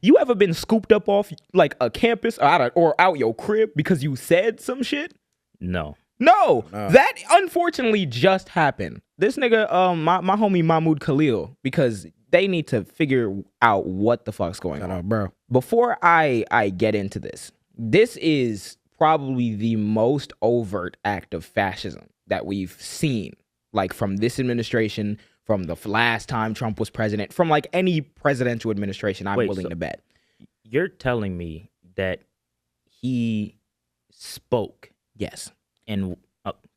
You ever been scooped up off like a campus or out your crib because you said some shit? No. No, that unfortunately just happened. This nigga, my homie Mahmoud Khalil, because they need to figure out what the fuck's going on, bro. Before I get into this is probably the most overt act of fascism that we've seen, like from this administration, from the last time Trump was president, from like any presidential administration. I'm willing to bet. You're telling me that he spoke? Yes. And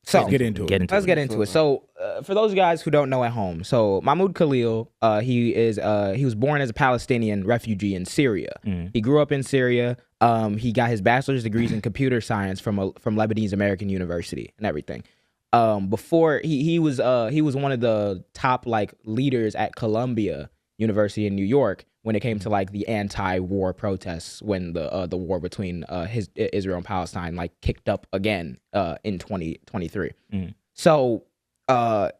so let's get into it. Let's get into it. So for those guys who don't know at home, so Mahmoud Khalil, he was born as a Palestinian refugee in Syria. He grew up in Syria. He got his bachelor's degrees in computer science from Lebanese American University and everything. Before he was one of the top like leaders at Columbia University in New York when it came to like the anti-war protests when the war between Israel and Palestine like kicked up again in 2023. So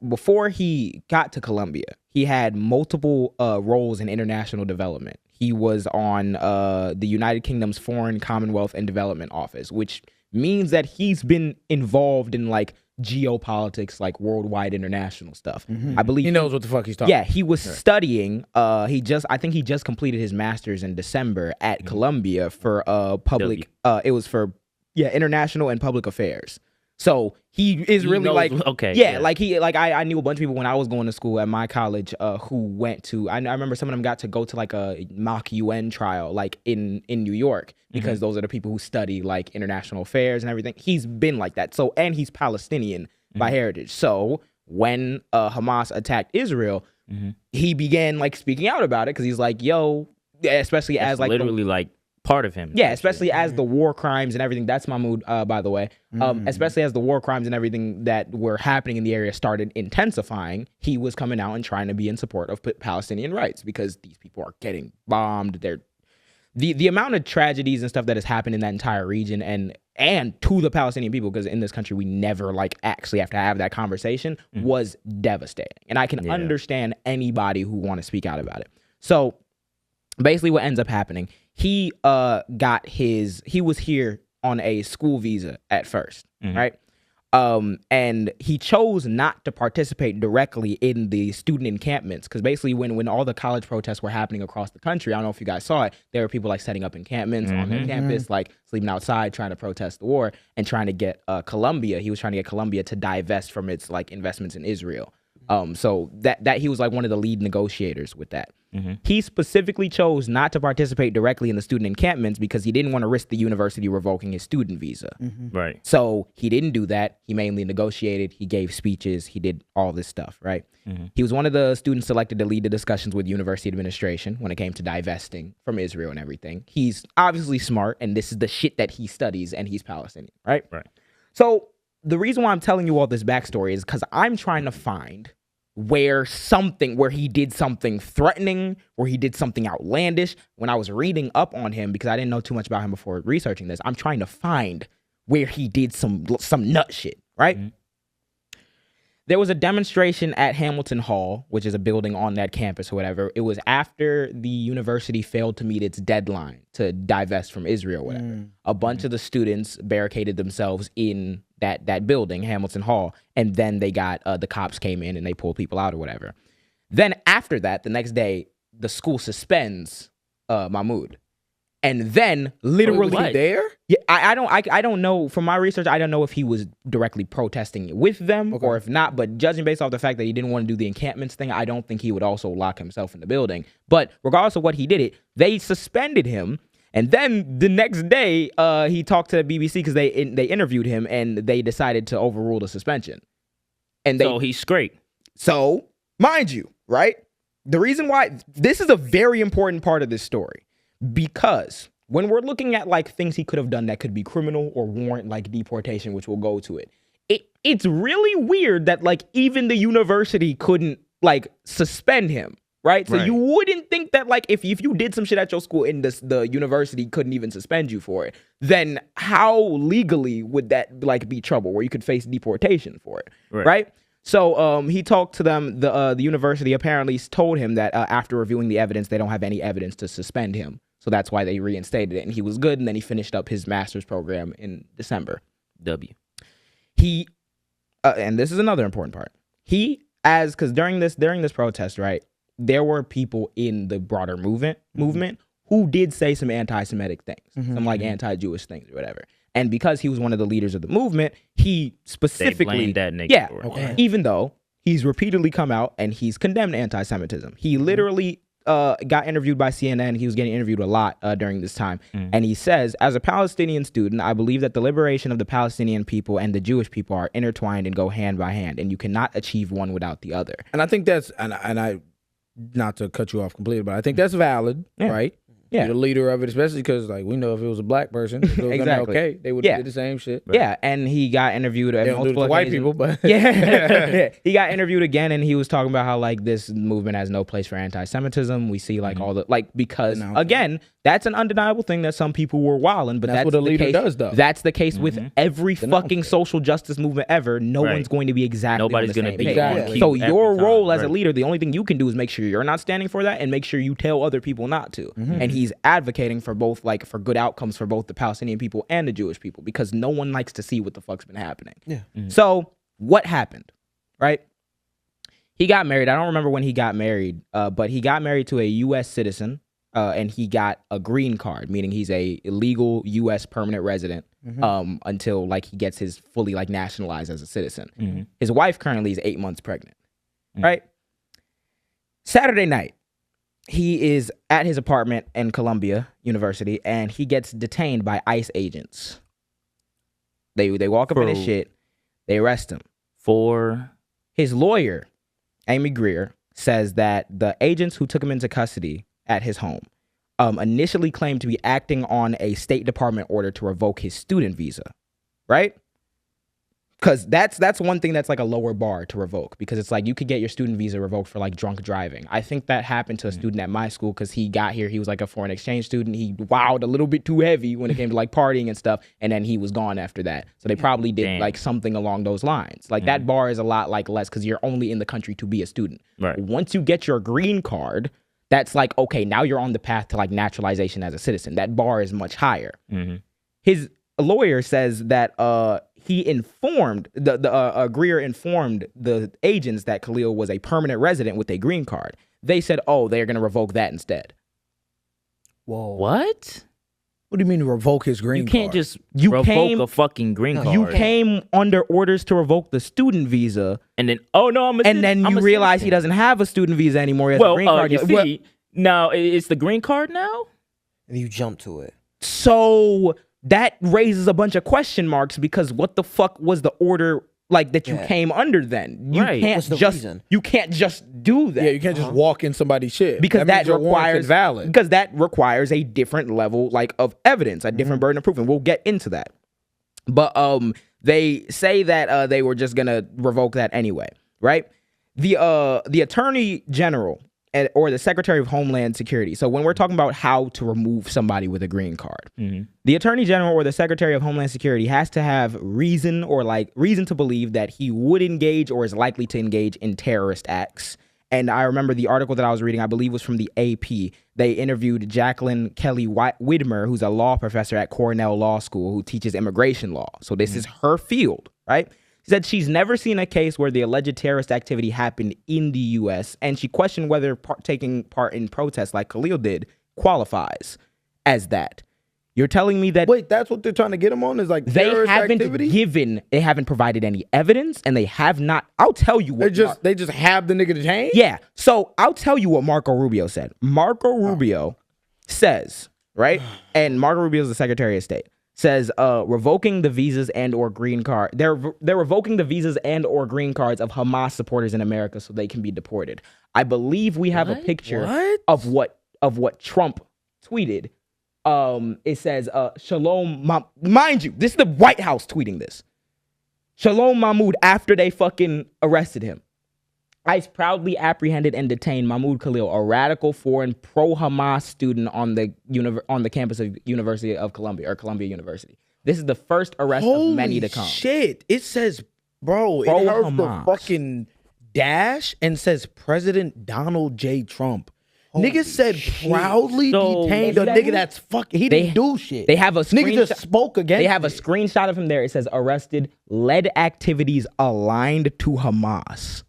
before he got to Columbia, he had multiple roles in international development. He was on the United Kingdom's Foreign, Commonwealth, and Development Office, which means that he's been involved in like geopolitics, like worldwide international stuff. I believe he knows what the fuck he's talking. Yeah, he was studying. I think he just completed his master's in December at Columbia for public. It was for international and public affairs. So he is really knows, like I knew a bunch of people when I was going to school at my college who went to. I remember some of them got to go to like a mock UN trial like in New York because those are the people who study like international affairs and everything. He's been like that. So and he's Palestinian by heritage. So when Hamas attacked Israel, he began like speaking out about it because he's like, yo, especially as like literally like part of him. Yeah, especially as the war crimes and everything. That's Mahmoud, by the way. Especially as the war crimes and everything that were happening in the area started intensifying, he was coming out and trying to be in support of Palestinian rights because these people are getting bombed. The amount of tragedies and stuff that has happened in that entire region and to the Palestinian people, because in this country we never like actually have to have that conversation, was devastating. And I can understand anybody who want to speak out about it. So basically what ends up happening, he was here on a school visa at first, right? And he chose not to participate directly in the student encampments because basically when all the college protests were happening across the country, I don't know if you guys saw it, there were people like setting up encampments on their campus, like sleeping outside, trying to protest the war and trying to get Columbia. He was trying to get Columbia to divest from its like investments in Israel. So that he was like one of the lead negotiators with that. He specifically chose not to participate directly in the student encampments because he didn't want to risk the university revoking his student visa. Right. So he didn't do that. He mainly negotiated. He gave speeches. He did all this stuff, right? He was one of the students selected to lead the discussions with university administration when it came to divesting from Israel and everything. He's obviously smart, and this is the shit that he studies, and he's Palestinian, right? Right. So the reason why I'm telling you all this backstory is because I'm trying to find where he did something threatening, where he did something outlandish. When I was reading up on him, because I didn't know too much about him before researching this, I'm trying to find where he did some nut shit, right? There was a demonstration at Hamilton Hall, which is a building on that campus or whatever. It was after the university failed to meet its deadline to divest from Israel or whatever. A bunch of the students barricaded themselves in that building, Hamilton Hall, and then they got the cops came in and they pulled people out or whatever. Then after that, the next day, the school suspends Mahmoud. And then literally there? Yeah, I don't know. From my research, I don't know if he was directly protesting with them or if not. But judging based off the fact that he didn't want to do the encampments thing, I don't think he would also lock himself in the building. But regardless of what he did, they suspended him. And then the next day, he talked to the BBC because they interviewed him and they decided to overrule the suspension. And so he's straight. So, mind you, right? The reason why this is a very important part of this story, because when we're looking at like things he could have done that could be criminal or warrant like deportation, which we'll go to it's really weird that like even the university couldn't like suspend him. Right. So you wouldn't think that like if you did some shit at your school and the university couldn't even suspend you for it, then how legally would that like be trouble where you could face deportation for it? Right. So he talked to them. The university apparently told him that after reviewing the evidence, they don't have any evidence to suspend him. So that's why they reinstated it. And he was good. And then he finished up his master's program in December. He, and this is another important part. Because during this protest, right, there were people in the broader movement who did say some anti-Semitic things, some like anti-Jewish things or whatever. And because he was one of the leaders of the movement, he specifically, that nigga even though he's repeatedly come out and he's condemned anti-Semitism. He literally got interviewed by CNN. He was getting interviewed a lot during this time. And he says, as a Palestinian student, I believe that the liberation of the Palestinian people and the Jewish people are intertwined and go hand by hand, and you cannot achieve one without the other. And I think that's, and I, not to cut you off completely, but I think that's valid, right? Yeah. You're the leader of it, especially because, like, we know if it was a black person, if it was MLK, they would have did the same shit. Yeah, and he got interviewed at multiple white people, but he got interviewed again, and he was talking about how like this movement has no place for anti-Semitism. We see like all the because again, that's an undeniable thing that some people were wilding, but that's what a leader case, does, though. That's the case with every fucking social justice movement ever. No one's going to be exactly Nobody's on the going to same be page. on So cue your every time, role as a leader, the only thing you can do is make sure you're not standing for that, and make sure you tell other people not to. And he's advocating for both, like, for good outcomes for both the Palestinian people and the Jewish people, because no one likes to see what the fuck's been happening. So what happened, right? He got married. I don't remember when he got married, but he got married to a U.S. citizen, and he got a green card, meaning he's a illegal U.S. permanent resident until like he gets his fully like nationalized as a citizen. His wife currently is 8 months pregnant, right? Saturday night, he is at his apartment in Columbia University, and he gets detained by ICE agents. They walk up in his shit. They arrest him. For his lawyer, Amy Greer, says that the agents who took him into custody at his home initially claimed to be acting on a State Department order to revoke his student visa, right? Because that's one thing that's like a lower bar to revoke, because it's like you could get your student visa revoked for like drunk driving. I think that happened to a student at my school because he got here. He was like a foreign exchange student. He wowed a little bit too heavy when it came to like partying and stuff. And then he was gone after that. So they probably did like something along those lines. Like that bar is a lot like less because you're only in the country to be a student. Right. Once you get your green card, that's like, okay, now you're on the path to like naturalization as a citizen. That bar is much higher. His lawyer says that he informed Greer informed the agents that Khalil was a permanent resident with a green card. They said, oh, they're going to revoke that instead. Whoa. what? What do you mean to revoke his green You card? can't just revoke a fucking green card. You came under orders to revoke the student visa, and then I'm you realize he doesn't have a student visa anymore. He has a green card. You see, now it's the green card now. And you jump to it. So that raises a bunch of question marks, because what the fuck was the order like that you came under then? You can't you can't just do that. Yeah, you can't just walk in somebody's shit. Because that requires valid. Because that requires a different level like of evidence, a different burden of proof, and we'll get into that. But they say that they were just gonna revoke that anyway, right? The Attorney General or the Secretary of Homeland Security. So when we're talking about how to remove somebody with a green card, the Attorney General or the Secretary of Homeland Security has to have reason to believe that he would engage or is likely to engage in terrorist acts. And I remember the article that I was reading, I believe was from the AP. They interviewed Jacqueline Kelly Widmer, who's a law professor at Cornell Law School who teaches immigration law. So this is her field, right? She said she's never seen a case where the alleged terrorist activity happened in the U.S., and she questioned whether taking part in protests like Khalil did qualifies as that. You're telling me that... Wait, that's what they're trying to get him on? Is like terrorist activity? They haven't provided any evidence, and they have not... I'll tell you what... They just have the nigga detained? Yeah. So I'll tell you what Marco Rubio said. Marco Rubio says, right? And Marco Rubio is the Secretary of State. Says revoking the visas and or green card. They're revoking the visas and or green cards of Hamas supporters in America so they can be deported. I believe we have a picture of what Trump tweeted. It says Shalom. Mind you, this is the White House tweeting this. Shalom Mahmoud after they fucking arrested him. ICE proudly apprehended and detained Mahmoud Khalil, a radical foreign pro-Hamas student on the campus of University of Columbia or Columbia University. This is the first arrest of many to come. Shit. It says, bro, it has the fucking dash and says President Donald J. Trump. Niggas said proudly detained a nigga that's fucking. He didn't do shit. They have a nigga just spoke against. They have a screenshot of him there. It says arrested, led activities aligned to Hamas.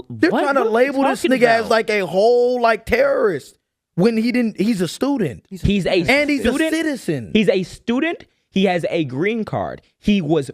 They're trying to label this nigga as like a whole like terrorist when he didn't. He's a student. He's a citizen. He's a student. He has a green card. He was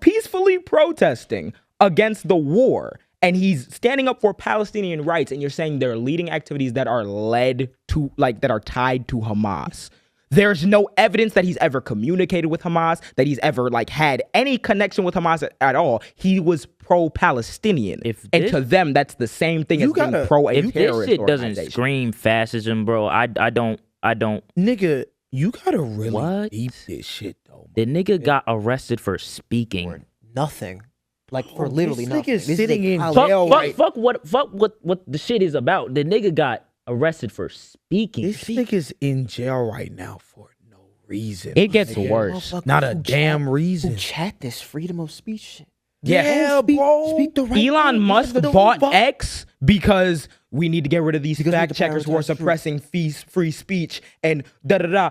peacefully protesting against the war. And he's standing up for Palestinian rights, and you're saying they're leading activities that are led to, like, that are tied to Hamas. There's no evidence that he's ever communicated with Hamas, that he's ever, like, had any connection with Hamas at all. He was pro-Palestinian. And to them, that's the same thing as being pro-a terrorist If this shit doesn't organization. scream fascism, bro, I don't. Nigga, you gotta really deep this shit, though. The nigga got arrested for speaking. For nothing. Like for literally this nothing. nigga's sitting in Fuck, jail fuck what the shit is about. The nigga got arrested for speaking. This nigga's in jail right now for no reason. It gets worse. Not a damn reason. Who chat this freedom of speech shit? Yeah, bro. Speak the right Elon word. Musk bought X because we need to get rid of these fact checkers who are prioritize truth. suppressing free speech and da-da-da.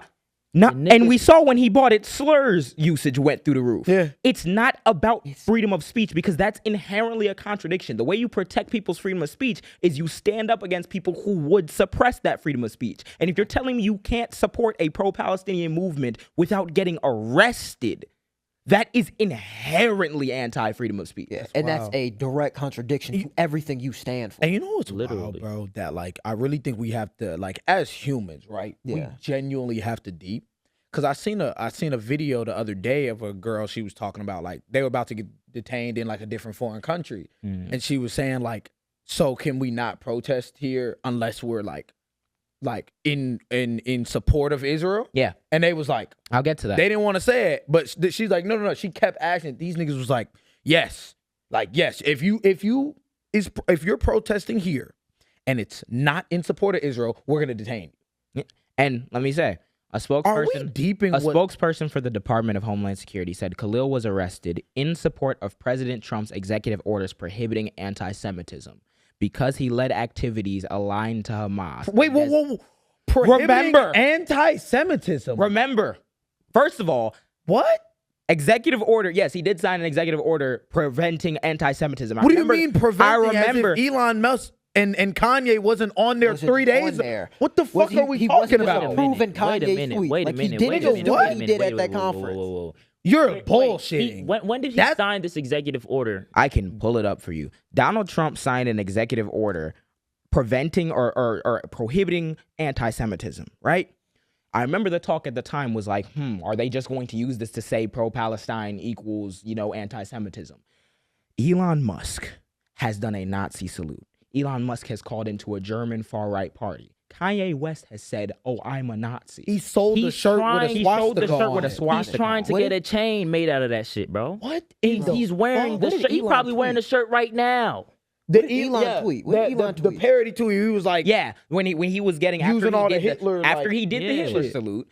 And we saw when he bought it, slurs usage went through the roof. Yeah. It's not about freedom of speech because that's inherently a contradiction. The way you protect people's freedom of speech is you stand up against people who would suppress that freedom of speech. And if you're telling me you can't support a pro-Palestinian movement without getting arrested, that is inherently anti-freedom of speech. Yeah, and that's a direct contradiction to everything you stand for. And you know what's wild, bro? That like I really think we have to, like, as humans, right? Yeah. We genuinely have to deep. Cause I seen a video the other day of a girl. She was talking about like they were about to get detained in like a different foreign country, and she was saying like, so can we not protest here unless we're like in support of Israel? Yeah. And they was like, I'll get to that. they didn't want to say it, but she's like, no. She kept asking. These niggas was like, yes, if you're protesting here and it's not in support of Israel, we're gonna detain you. And let me say, a spokesperson for the Department of Homeland Security said Khalil was arrested in support of President Trump's executive orders prohibiting anti-Semitism because he led activities aligned to Hamas. Wait, whoa. Remember, anti-Semitism. Remember, first of all, what? Executive order. Yes, he did sign an executive order preventing anti-Semitism. What do you mean preventing? I remember as if Elon Musk and Kanye wasn't on there 3 days. What the fuck are we talking about? Proven Kanye tweet. Wait a minute. He did at that conference. Whoa. You're bullshitting. When did he sign this executive order? I can pull it up for you. Donald Trump signed an executive order preventing or prohibiting anti-Semitism, right? I remember the talk at the time was like, are they just going to use this to say pro-Palestine equals, anti-Semitism? Elon Musk has done a Nazi salute. Elon Musk has called into a German far-right party. Kanye West has said, "Oh, I'm a Nazi." He sold the shirt with a swastika. He's trying to get a chain made out of that shit, bro. What? He's wearing the shirt. He's probably wearing the shirt right now. The Elon tweet. The parody tweet. He was like, when he was getting using all the Hitler. After he did the Hitler salute,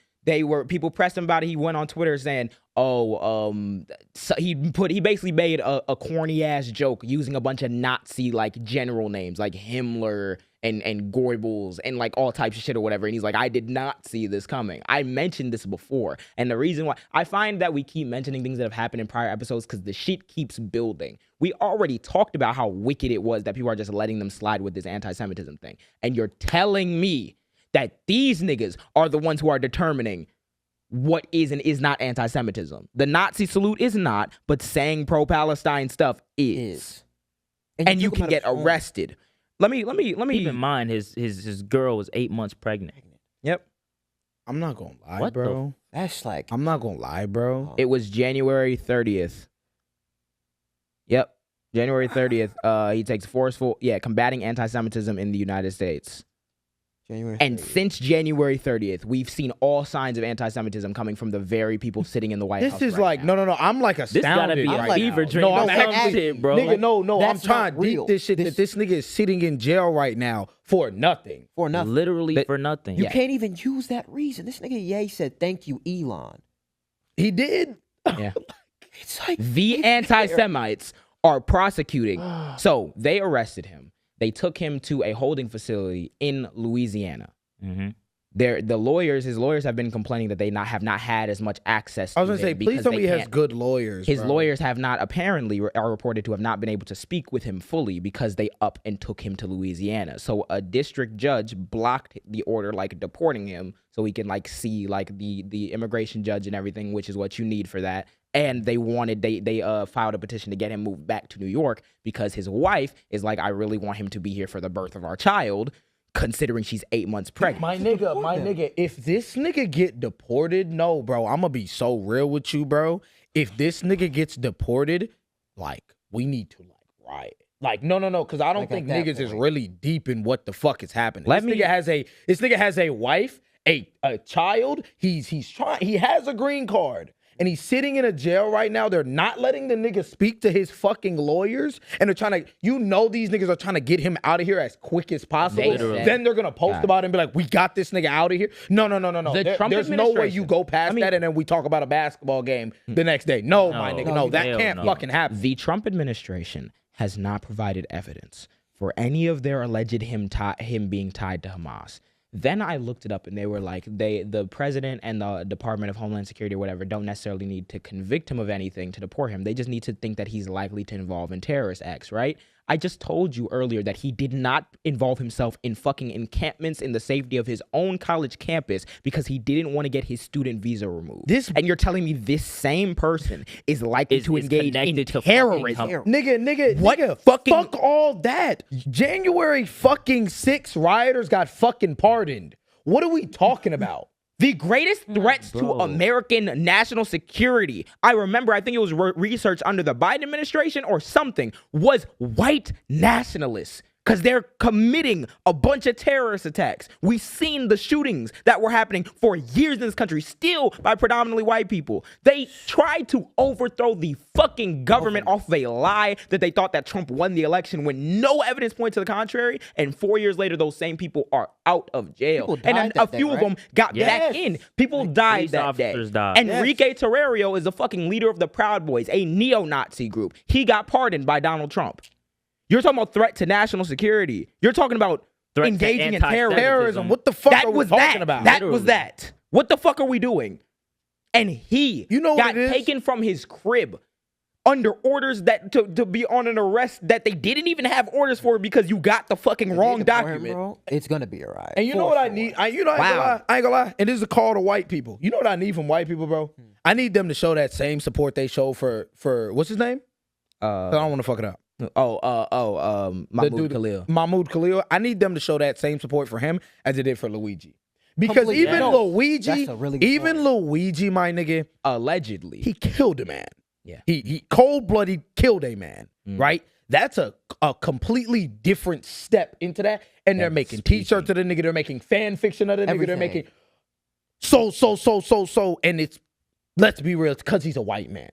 people pressed him about it. He went on Twitter saying, so he basically made a corny ass joke using a bunch of Nazi like general names like Himmler and Goebbels and like all types of shit or whatever. And he's like, I did not see this coming. I mentioned this before. And the reason why I find that we keep mentioning things that have happened in prior episodes because the shit keeps building. We already talked about how wicked it was that people are just letting them slide with this anti-Semitism thing. And you're telling me that these niggas are the ones who are determining what is and is not anti-Semitism. The Nazi salute is not, but saying pro-Palestine stuff is. And you can get arrested. Let me Keep in mind his girl was 8 months pregnant. Yep. I'm not gonna lie, bro. That's like, I'm not gonna lie, bro. It was January 30th. Yep. January 30th. He takes combating anti-Semitism in the United States. And since January 30th, we've seen all signs of anti-Semitism coming from the very people sitting in the White House. This is like, no. I'm like astounded. This gotta be a fever dream. No, I'm shit, bro. Nigga, no. I'm That's trying to not real. deep this shit that this nigga is sitting in jail right now for nothing. For nothing. Literally for nothing. You can't even use that reason. This nigga said, thank you, Elon. He did. Yeah. It's like the anti-Semites are prosecuting. So they arrested him. They took him to a holding facility in Louisiana. Mm-hmm. His lawyers have been complaining that they have not had as much access. I was gonna say, please tell me he has good lawyers. His bro. lawyers have not are reported to have not been able to speak with him fully because they up and took him to Louisiana. So a district judge blocked the order, like deporting him, so he can like see like the immigration judge and everything, which is what you need for that. And they filed a petition to get him moved back to New York because his wife is like, I really want him to be here for the birth of our child, considering she's 8 months pregnant. My nigga, if this nigga get deported, no, bro, I'm gonna be so real with you, bro. If this nigga gets deported, like, we need to, like, riot. Like, no, because I don't think niggas is really deep in what the fuck is happening. This nigga has a wife, a child. He has a green card. And he's sitting in a jail right now. They're not letting the nigga speak to his fucking lawyers. And they're trying to, these niggas are trying to get him out of here as quick as possible. Then they're going to post about it and be like, we got this nigga out of here. No. There's no way you go past that and then we talk about a basketball game the next day. No, my nigga. No, that can't fucking happen. The Trump administration has not provided evidence for any of their alleged him being tied to Hamas. Then I looked it up and they were like, the president and the Department of Homeland Security or whatever don't necessarily need to convict him of anything to deport him. They just need to think that he's likely to involve in terrorist acts, right? I just told you earlier that he did not involve himself in fucking encampments in the safety of his own college campus because he didn't want to get his student visa removed. And you're telling me this same person is likely to engage in terrorism? Nigga, fuck all that. January fucking 6 rioters got fucking pardoned. What are we talking about? The greatest threats to American national security, I think it was research under the Biden administration or something, was white nationalists. Because they're committing a bunch of terrorist attacks. We've seen the shootings that were happening for years in this country, still by predominantly white people. They tried to overthrow the fucking government off of a lie that they thought that Trump won the election when no evidence points to the contrary. And 4 years later, those same people are out of jail. And a few of them got back in. People died that day. Enrique Terrario is the fucking leader of the Proud Boys, a neo-Nazi group. He got pardoned by Donald Trump. You're talking about threat to national security. You're talking about engaging in terrorism. What the fuck are we talking about? That was that. What the fuck are we doing? And he got taken from his crib under orders that to be on an arrest that they didn't even have orders for because you got the fucking wrong document. Bro, it's gonna be a riot. And you know what I need? I ain't gonna lie. And this is a call to white people. You know what I need from white people, bro? I need them to show that same support they show for what's his name? I don't want to fuck it up. Mahmoud Khalil. Mahmoud Khalil. I need them to show that same support for him as they did for Luigi. Because Luigi, my nigga, allegedly, he killed a man. Yeah. He cold-blooded killed a man, right? That's a completely different step into that. And they're making t-shirts of the nigga. They're making fan fiction of the nigga. They're making so. And it's, let's be real, it's because he's a white man.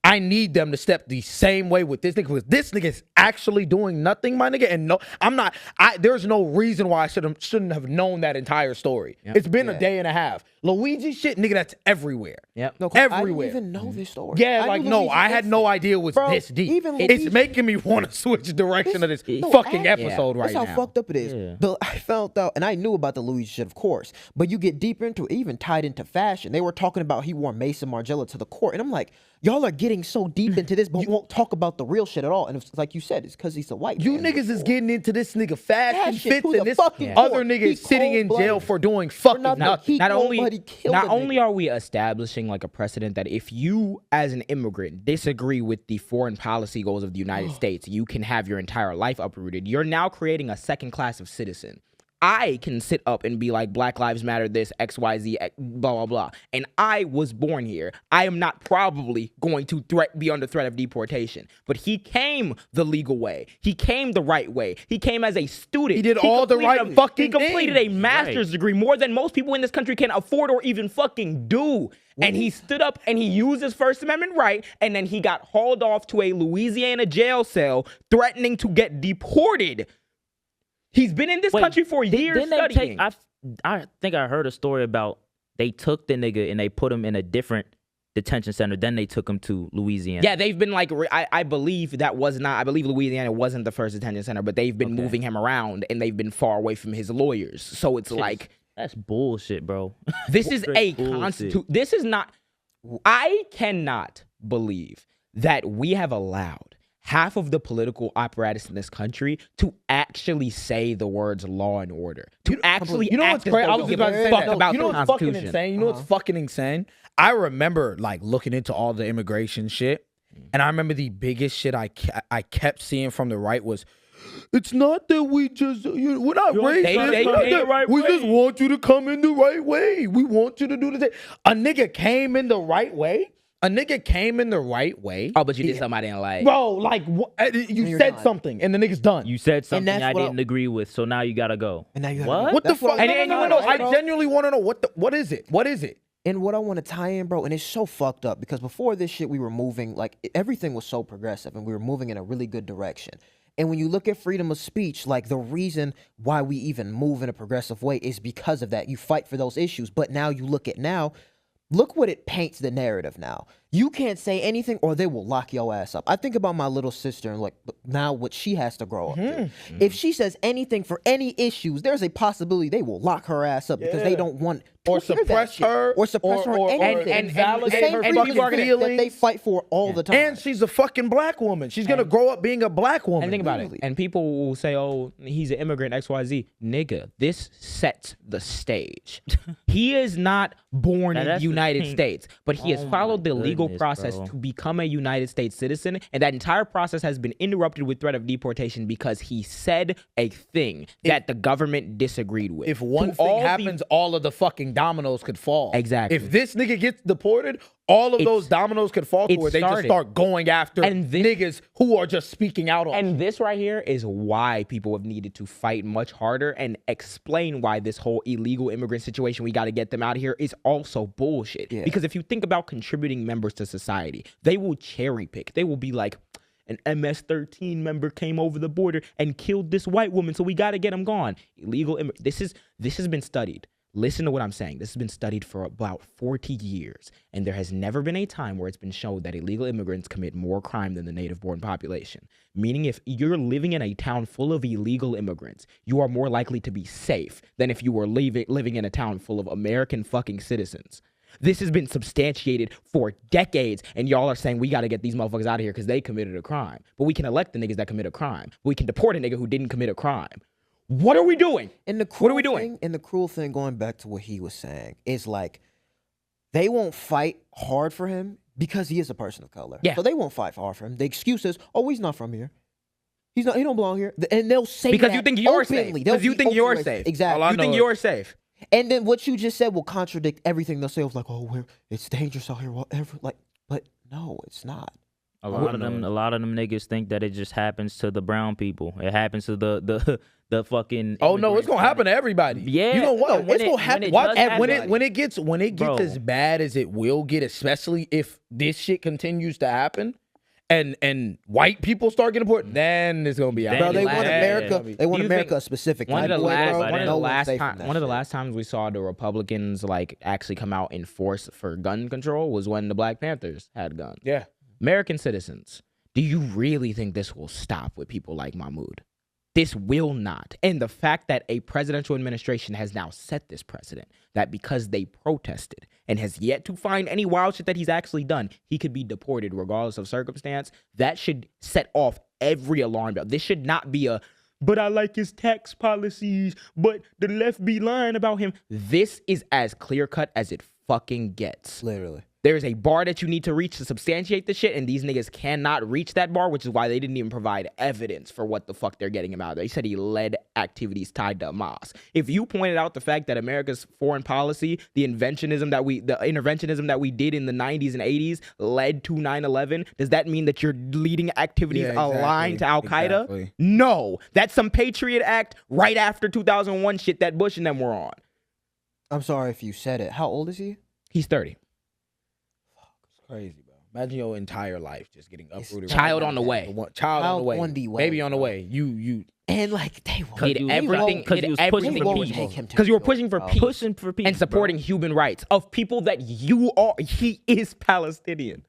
I need them to step the same way with this nigga because this nigga is actually doing nothing, my nigga. And no, I'm not. There's no reason why I shouldn't have known that entire story. Yep. It's been a day and a half. Luigi shit, nigga, that's everywhere. Yep. No, everywhere. I didn't even know this story. Yeah, I had no idea it was this deep. It's making me want to switch direction of this fucking episode right now. That's how fucked up it is. Yeah. I found out, and I knew about the Luigi shit, of course, but you get deeper into it, even tied into fashion. They were talking about he wore Mason Margiela to the court, and I'm like, y'all are getting so deep into this, but won't talk about the real shit at all. And it's like you said, it's because he's a white man. You niggas is getting into this nigga fashion fits, and this other nigga is sitting in jail for doing fucking nothing. Not only are we establishing like a precedent that if you as an immigrant disagree with the foreign policy goals of the United States, you can have your entire life uprooted. You're now creating a second class of citizen. I can sit up and be like, Black Lives Matter, this, XYZ, blah, blah, blah. And I was born here. I am not probably going to be under threat of deportation. But he came the legal way. He came the right way. He came as a student. He did all the right fucking things. He completed a master's degree, more than most people in this country can afford or even fucking do. And he stood up and he used his First Amendment right, and then he got hauled off to a Louisiana jail cell, threatening to get deported. He's been in this country for years studying. I think I heard a story about they took the nigga and they put him in a different detention center. Then they took him to Louisiana. Yeah, they've been like, I believe that was not, I believe Louisiana wasn't the first detention center, but they've been moving him around and they've been far away from his lawyers. So it's like, That's bullshit, bro. this is a bullshit. this is not, I cannot believe that we have allowed half of the political apparatus in this country to actually say the words law and order. To actually you know act what's as crazy? though I was we about give to a say fuck that. about You know the what's fucking Constitution. insane? You know what's fucking insane? I remember like looking into all the immigration shit, and I remember the biggest shit I kept seeing from the right was, it's not that we just, we're not racist. We just want you to come in the right way. We want you to do the thing. A nigga came in the right way. A nigga came in the right way. Oh, but you did something I didn't like. Bro, like, you said something, and the nigga's done. You said something that's I what didn't agree with, so now you gotta go. And now you What? What the That's fuck? what I- No. I genuinely want to know what is it? What is it? And what I want to tie in, bro, and it's so fucked up because before this shit, we were moving, like, everything was so progressive and we were moving in a really good direction. And when you look at freedom of speech, like, the reason why we even move in a progressive way is because of that. You fight for those issues. But now you look what it paints the narrative now. You can't say anything or they will lock your ass up. I think about my little sister and like now what she has to grow up to. If she says anything for any issues, there's a possibility they will lock her ass up because they don't want to Or hear that suppress shit. her, Or suppress her. or Anything. invalidate The same her freedom fucking that feelings. they fight for all the time. And she's a fucking black woman. She's gonna grow up being a black woman. And think about it. And people will say, oh, he's an immigrant, XYZ. Nigga, this sets the stage. He is not born in the that's the United thing. States, but he has Oh followed the my legal goodness, process bro. to become a United States citizen. And that entire process has been interrupted with threat of deportation because he said a thing that the government disagreed with. If one To thing all the- happens, all of the fucking dominoes could fall. Exactly. If this nigga gets deported, all of those dominoes could fall to it where they just started. start going after And this- niggas who are just speaking out on. And this right here is why people have needed to fight much harder and explain why this whole illegal immigrant situation, we got to get them out of here, is also bullshit. Because if you think about contributing members to society, they will cherry pick. They will be like, an MS-13 member came over the border and killed this white woman, so we got to get him gone. Illegal this has been studied. Listen to what I'm saying. This has been studied for about 40 years, and there has never been a time where it's been shown that illegal immigrants commit more crime than the native-born population. Meaning if you're living in a town full of illegal immigrants, you are more likely to be safe than if you were living in a town full of American fucking citizens. This has been substantiated for decades, and y'all are saying we got to get these motherfuckers out of here because they committed a crime. But we can elect the niggas that commit a crime. We can deport a nigga who didn't commit a crime. What are we doing? And the What are we doing? And the cruel thing, going back to what he was saying, is like they won't fight hard for him because he is a person of color. Yeah. So they won't fight hard for him. The excuse is, oh, he's not from here. He don't belong here. And they'll say Because that you think you're safe. openly. They'll Because you be think you're openly safe. Exactly. You think you're safe. And then what you just said will contradict everything they'll say. Of like, oh, it's dangerous out here. Whatever. Like, but no, it's not. A lot of them niggas think that it just happens to the brown people. It happens to the fucking. Oh no, it's gonna happen to everybody. Yeah. You know what? No, It's gonna happen. When it gets Bro. as bad as it will get, especially if this shit continues to happen, and white people start getting deported, then it's gonna be out. Bro, they last- want yeah, America. yeah. They want Do you America think specific. One of Like, the boy, last, bro, one of no the one's last safe time, from that one of the shit. last times we saw the Republicans like actually come out in force for gun control was when the Black Panthers had guns. Yeah. American citizens, do you really think this will stop with people like Mahmoud? This will not. And the fact that a presidential administration has now set this precedent, that because they protested and has yet to find any wild shit that he's actually done, he could be deported regardless of circumstance, that should set off every alarm bell. This should not be but I like his tax policies, but the left be lying about him. This is as clear-cut as it fucking gets. Literally. There's a bar that you need to reach to substantiate the shit, and these niggas cannot reach that bar, which is why they didn't even provide evidence for what the fuck they're getting him out of there. They said he led activities tied to Hamas. If you pointed out the fact that America's foreign policy, the interventionism that we did in the 90s and 80s led to 9/11, does that mean that you're leading activities aligned to Al-Qaeda? Exactly. No. That's some Patriot Act right after 2001 shit that Bush and them were on. I'm sorry if you said it. How old is he? He's 30. Crazy, bro. Imagine your entire life just getting uprooted. Child on the way. Child on the way. on the way, Baby on the bro. way. You. And like they won't. Did everything because you was pushing for everything peace. because you were pushing for peace Pushing for peace and supporting human rights of people that you are. He is Palestinian.